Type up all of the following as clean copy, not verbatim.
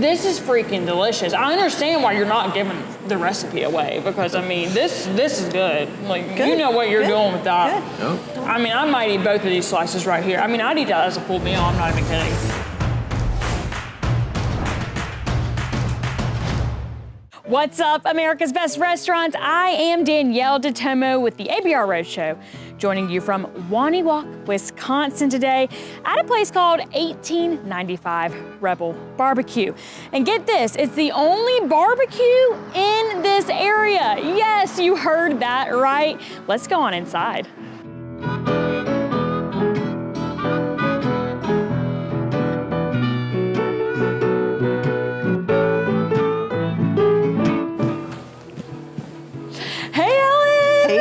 This is freaking delicious. I understand why you're not giving the recipe away because I mean, this is good. Like you know what you're doing with that. Good. I mean, I might eat both of these slices right here. I mean, I'd eat that as a full meal. I'm not even kidding. What's up, America's Best Restaurants? I am Danielle DeTomo with the ABR Roadshow, joining you from Wonewoc, Wisconsin today at a place called 1895 Rebel BBQ. And get this, it's the only barbecue in this area. Yes, you heard that right. Let's go on inside.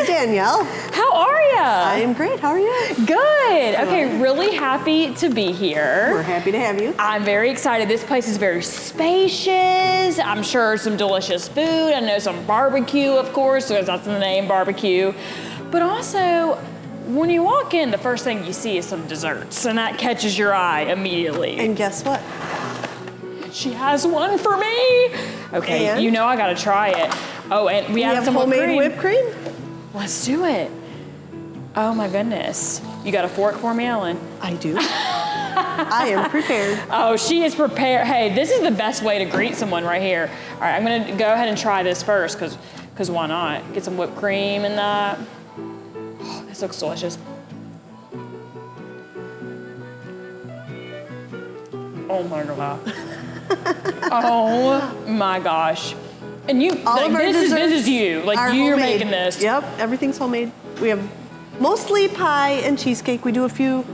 Danielle. How are you? I am great. How are you? Good. Okay, really happy to be here. We're happy to have you. I'm very excited. This place is very spacious. I'm sure some delicious food. I know some barbecue, of course, because that's in the name, barbecue. But also, when you walk in, the first thing you see is some desserts, and that catches your eye immediately. And guess what? She has one for me. Okay, and? you know I gotta try it. Oh, and we have some homemade whipped cream. Let's do it. Oh my goodness. You got a fork for me, Ellen? I do. I am prepared. Oh, she is prepared. Hey, this is the best way to greet someone right here. All right, I'm gonna go ahead and try this first, because why not? Get some whipped cream in that. Oh, this looks delicious. Oh my God. Oh my gosh. And you, like, this is you. Like, you're making this. Yep, everything's homemade. We have mostly pie and cheesecake. We do a few.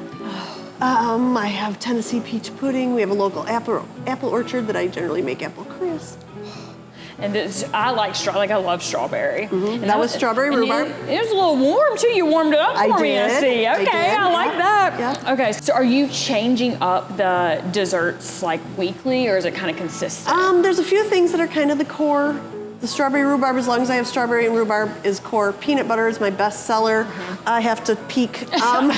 I have Tennessee peach pudding. We have a local apple orchard that I generally make apple crisp. And this, I love strawberry. Mm-hmm. And that was strawberry rhubarb. It was a little warm too. You warmed it up for me, I see. Okay, I like that. Yeah. Okay, so are you changing up the desserts like weekly, or is it kind of consistent? There's a few things that are kind of the core. The strawberry rhubarb, as long as I have strawberry and rhubarb, is core. Peanut butter is my best seller. I have to peek. Hey, all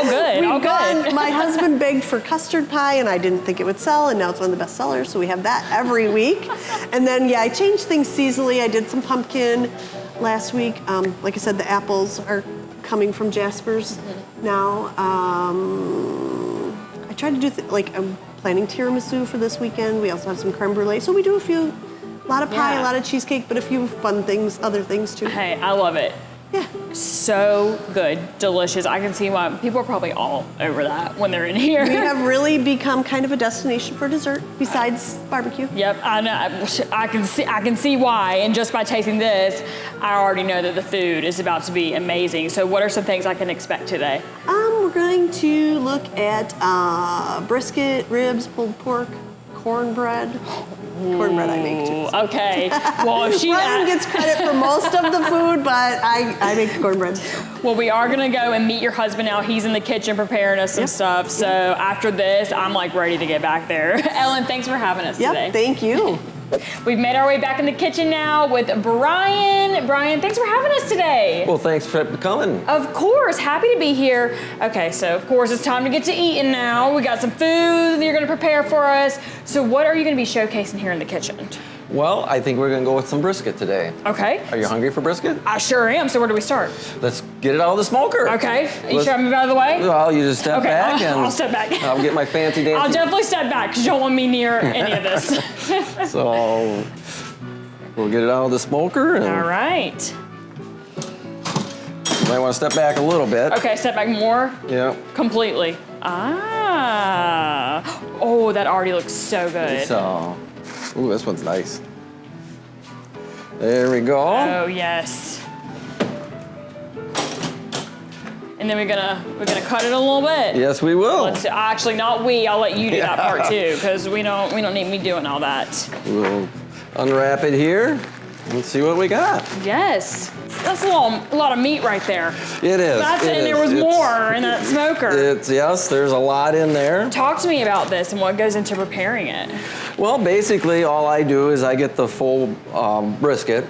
good, all good. My husband begged for custard pie, and I didn't think it would sell, and now it's one of the best sellers, so we have that every week. And then, yeah, I change things seasonally. I did some pumpkin last week. Like I said, the apples are coming from Jasper's now. I try to do, I'm planning tiramisu for this weekend. We also have some creme brulee, so we do a lot of pie, a lot of cheesecake, but a few fun things, other things too. Hey, I love it. Yeah. So good, delicious. I can see why people are probably all over that when they're in here. We have really become kind of a destination for dessert besides barbecue. Yep, I know. I can see why, and just by tasting this, I already know that the food is about to be amazing. So what are some things I can expect today? We're going to look at brisket, ribs, pulled pork, cornbread. Cornbread I make too. Okay. Well, if she Ryan gets credit for most of the food, but I make cornbread. Well, we are gonna go and meet your husband now. He's in the kitchen preparing us some stuff. So after this, I'm like ready to get back there. Ellen, thanks for having us today. Thank you. We've made our way back in the kitchen now with Brian. Brian, thanks for having us today. Well, thanks for coming. Of course, happy to be here. Okay, so of course it's time to get to eating now. We got some food that you're gonna prepare for us. So what are you gonna be showcasing here in the kitchen? Well, I think we're gonna go with some brisket today. Okay. Are you hungry for brisket? I sure am, so where do we start? Let's get it out of the smoker. Okay, you sure I move out of the way? Well, you just step back and I'll step back. I'll get my fancy dancy. I'll definitely step back because you don't want me near any of this. So, we'll get it out of the smoker. And all right. You might want to step back a little bit. Okay, step back more? Yeah. Completely. Ah. Oh, that already looks so good. So, ooh, this one's nice. There we go. Oh, yes. And then we're gonna cut it a little bit. Yes, we will. Actually, not we. I'll let you do that part too, because we don't need me doing all that. We'll unwrap it here. Let's see what we got. Yes, that's a lot of meat right there. It is. And there was more in that smoker. Yes, there's a lot in there. Talk to me about this and what goes into preparing it. Well, basically, all I do is I get the full brisket,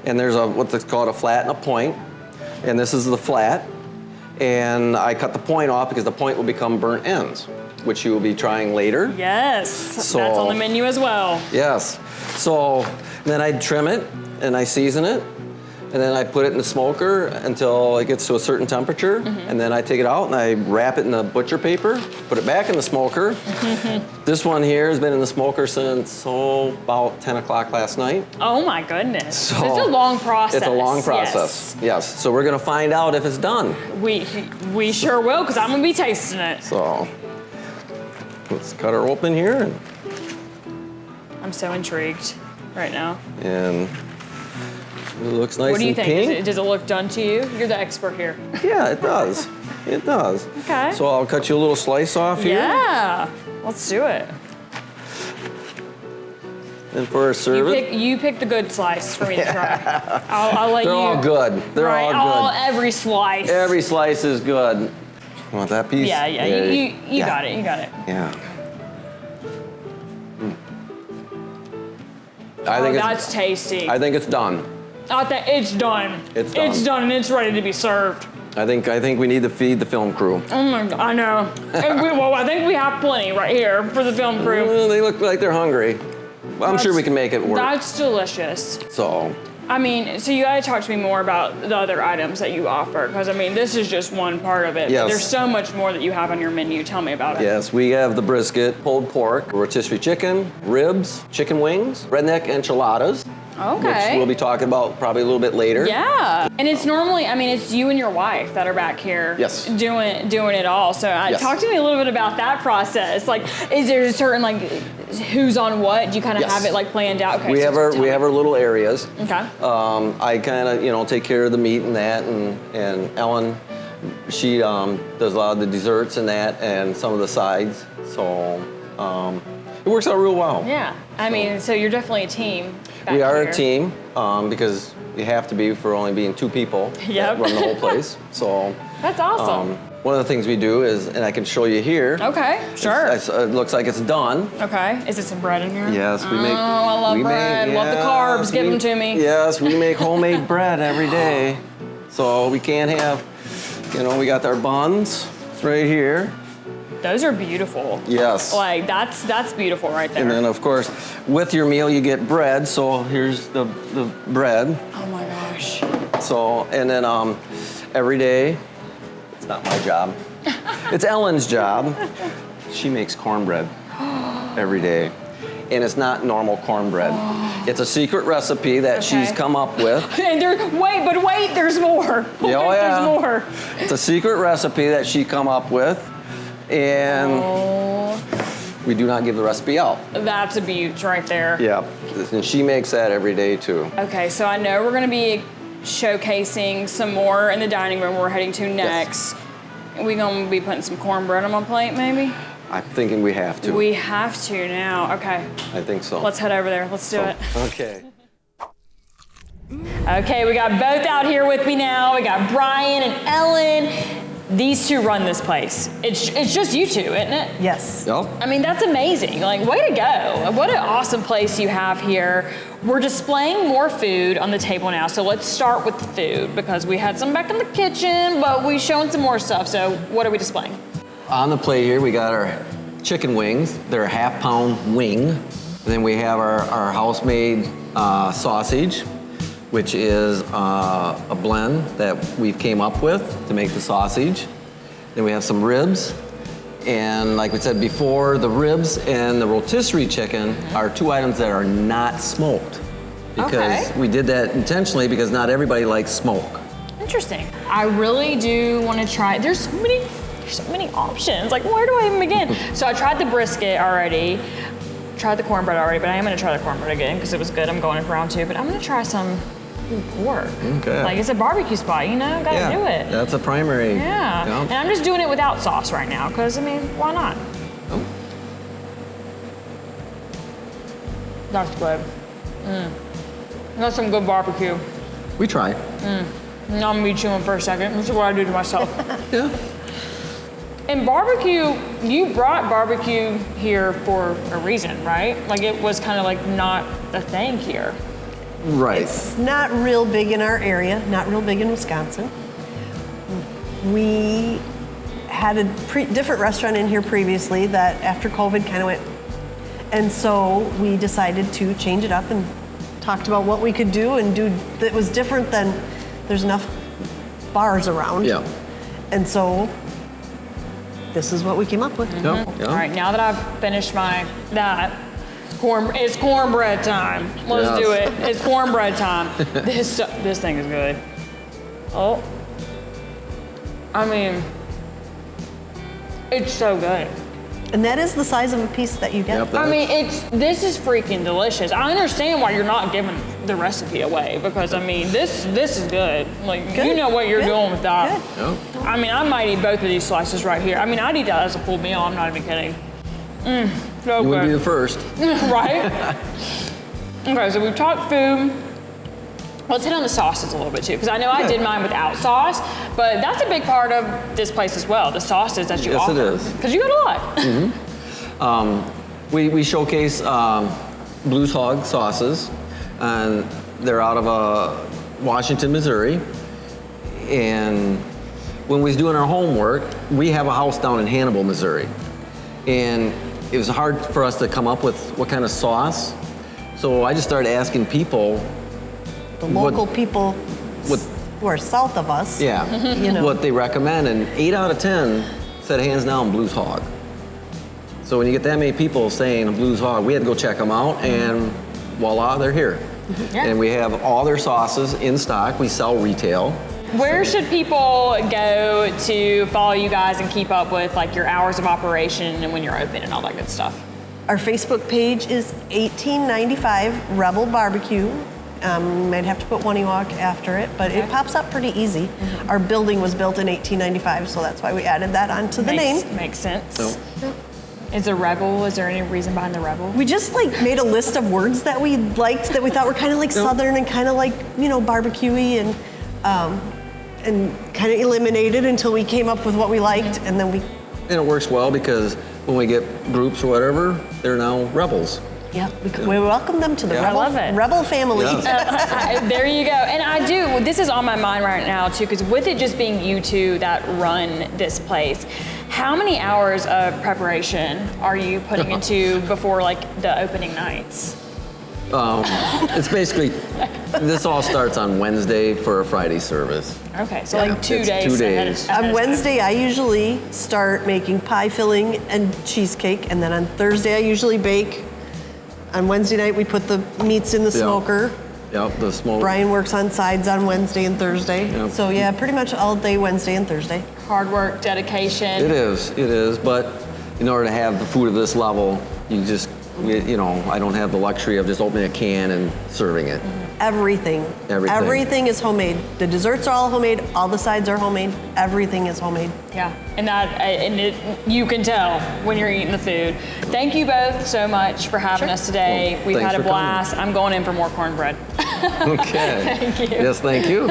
and there's what's called a flat and a point, and this is the flat, and I cut the point off because the point will become burnt ends. which you will be trying later. Yes, So- that's on the menu as well. Yes. So then I trim it and I season it. And then I put it in the smoker until it gets to a certain temperature. And then I take it out and I wrap it in the butcher paper, put it back in the smoker. This one here has been in the smoker since, about 10 o'clock last night. Oh my goodness. So it's a long process. It's a long process, yes. So we're gonna find out if it's done. We sure will, because I'm gonna be tasting it. So let's cut her open here. I'm so intrigued right now. And it looks nice What do you and think? pink. Does it look done to you? You're the expert here. Yeah, it does. It does. Okay. So I'll cut you a little slice off here. Yeah, let's do it. And for a serve You pick the good slice for me to try. I'll let They're you. all good. They're right, all good. every slice. Every slice is good. You want that piece? Yeah. You Yeah. got it. You got it. Yeah. I think that's tasty. I think it's done. I think it's done. It's done. It's done and it's ready to be served. I think we need to feed the film crew. Oh my God, I know. Well, I think we have plenty right here for the film crew. Well, they look like they're hungry. I'm sure we can make it work. That's delicious. So, I mean, so you gotta talk to me more about the other items that you offer, because I mean, this is just one part of it. Yes. But there's so much more that you have on your menu. Tell me about it. yes, we have the brisket, pulled pork, rotisserie chicken, ribs, chicken wings, redneck enchiladas, Okay. which we'll be talking about probably a little bit later. Yeah, and it's normally, I mean, it's you and your wife that are back here Yes. doing it all. So Yes. talk to me a little bit about that process. Like, is there a certain, like, who's on what? Do you kind of Yes. have it, like, planned out? Okay, We so have tell me. our little areas. Okay. I kind of, take care of the meat and that, and Ellen, she does a lot of the desserts and that, and some of the sides. So it works out real well. Yeah, I mean, so you're definitely a team. Back We are here. a team because you have to be for only being two people Yep. that run the whole place. So That's awesome. one of the things we do is, and I can show you here. Okay, sure. It looks like it's done. Okay, is it some bread in here? Yes, we make. Oh, I love bread. Love the carbs. Give them to me. Yes, we make homemade bread every day. So we can't have, we got our buns right here. Those are beautiful. Yes. Like, that's beautiful right there. And then, of course, with your meal, you get bread. So here's the bread. Oh my gosh. So, and then every day, it's not my job. It's Ellen's job. She makes cornbread every day. And it's not normal cornbread. It's a secret recipe that she's come up with. And wait, there's more. Oh, yeah. There's more. It's a secret recipe that she come up with. And we do not give the recipe out. That's a beaut right there. Yeah, and she makes that every day too. Okay, so I know we're gonna be showcasing some more in the dining room we're heading to next. We gonna be putting some cornbread on my plate, maybe? I'm thinking we have to. We have to now. Okay, I think so. let's head over there. Let's do it. Okay. Okay, we got both out here with me now. We got Brian and Ellen. These two run this place. It's just you two, isn't it? Yes. Yep. I mean, that's amazing. Like, way to go. What an awesome place you have here. We're displaying more food on the table now, so let's start with the food because we had some back in the kitchen, but we showing some more stuff. So what are we displaying? On the plate here, we got our chicken wings. They're a half-pound wing. And then we have our house-made sausage, which is a blend that we've came up with to make the sausage. Then we have some ribs. And like we said before, the ribs and the rotisserie chicken are two items that are not smoked. Because we did that intentionally because not everybody likes smoke. Interesting. I really do want to try. There's so many options. Like, where do I even begin? So I tried the brisket already. Tried the cornbread already, but I am gonna try the cornbread again because it was good. I'm going in for round two, but I'm gonna try some pork. Okay. Like, it's a barbecue spot, gotta do it. That's a primary. Yeah. And I'm just doing it without sauce right now because, I mean, why not? Oh. That's good. That's some good barbecue. We try. Now I'm gonna be chewing for a second. This is what I do to myself. Yeah. And barbecue, you brought barbecue here for a reason, right? Like, it was kind of like not a thing here. Right. It's not real big in our area, not real big in Wisconsin. We had a different restaurant in here previously that after COVID kind of went. And so we decided to change it up and talked about what we could do and do that was different than there's enough bars around. Yeah. And so this is what we came up with. Yeah. Yeah. All right, now that I've finished it's cornbread time. Let's do it. It's cornbread time. This thing is good. Oh, I mean, it's so good. And that is the size of a piece that you get. Yep, I mean, this is freaking delicious. I understand why you're not giving the recipe away because I mean, this is good. Like you know what you're doing with that. Yeah. I mean, I might eat both of these slices right here. I mean, I'd eat that as a full meal. I'm not even kidding. So You would be the good. first. Right? Okay, so we've talked food. Let's hit on the sauces a little bit too, because I know I did mine without sauce, but that's a big part of this place as well, the sauces that you offer. Yes, it is. Because you got a lot. We showcase Blues Hog sauces, and they're out of Washington, Missouri. And when we was doing our homework, we have a house down in Hannibal, Missouri. And it was hard for us to come up with what kind of sauce. So I just started asking people. The local people who are south of us. Yeah, You know. what they recommend, and 8 out of 10 said hands down Blues Hog. So when you get that many people saying Blues Hog, we had to go check them out, and voila, they're here. Yeah. And we have all their sauces in stock. We sell retail. Where should people go to follow you guys and keep up with like your hours of operation and when you're open and all that good stuff? Our Facebook page is 1895 Rebel BBQ. Might have to put Wonewoc after it, but it pops up pretty easy. Our building was built in 1895, so that's why we added that onto the name. Makes sense. So, Is there any reason behind the Rebel? We just like made a list of words that we liked that we thought were kind of like Southern and kind of like, you know, barbecue-y and kind of eliminated until we came up with what we liked, and then and it works well because when we get groups or whatever, they're now rebels. we welcome them to the Yeah. I love it. Rebel family. Yes. There you go. And this is on my mind right now too, because with it just being you two that run this place, how many hours of preparation are you putting into before like the opening nights? It's basically, this all starts on Wednesday for a Friday service. Okay, so Yeah, like 2 it's days. 2 ahead days. of- ahead On of time. Wednesday, I usually start making pie filling and cheesecake, and then on Thursday, I usually bake. On Wednesday night, we put the meats in the Yeah. smoker. Yep, the smoke. Brian works on sides on Wednesday and Thursday. Yep. So yeah, pretty much all day Wednesday and Thursday. Hard work, dedication. It is, but in order to have the food of this level, I don't have the luxury of just opening a can and serving it. Everything. Everything. Everything is homemade. The desserts are all homemade. All the sides are homemade. Everything is homemade. Yeah, you can tell when you're eating the food. Thank you both so much for having us today. Well, We've thanks had a for coming. blast. I'm going in for more cornbread. Okay. Thank you. Yes, thank you.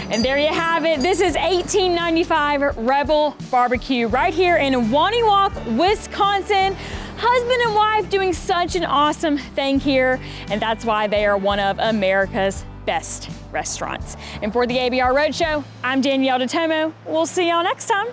And there you have it. This is 1895 Rebel BBQ right here in Wonewoc, Wisconsin. Husband and wife doing such an awesome thing here, and that's why they are one of America's best restaurants. And for the ABR Roadshow, I'm Danyel DeTomo. We'll see y'all next time.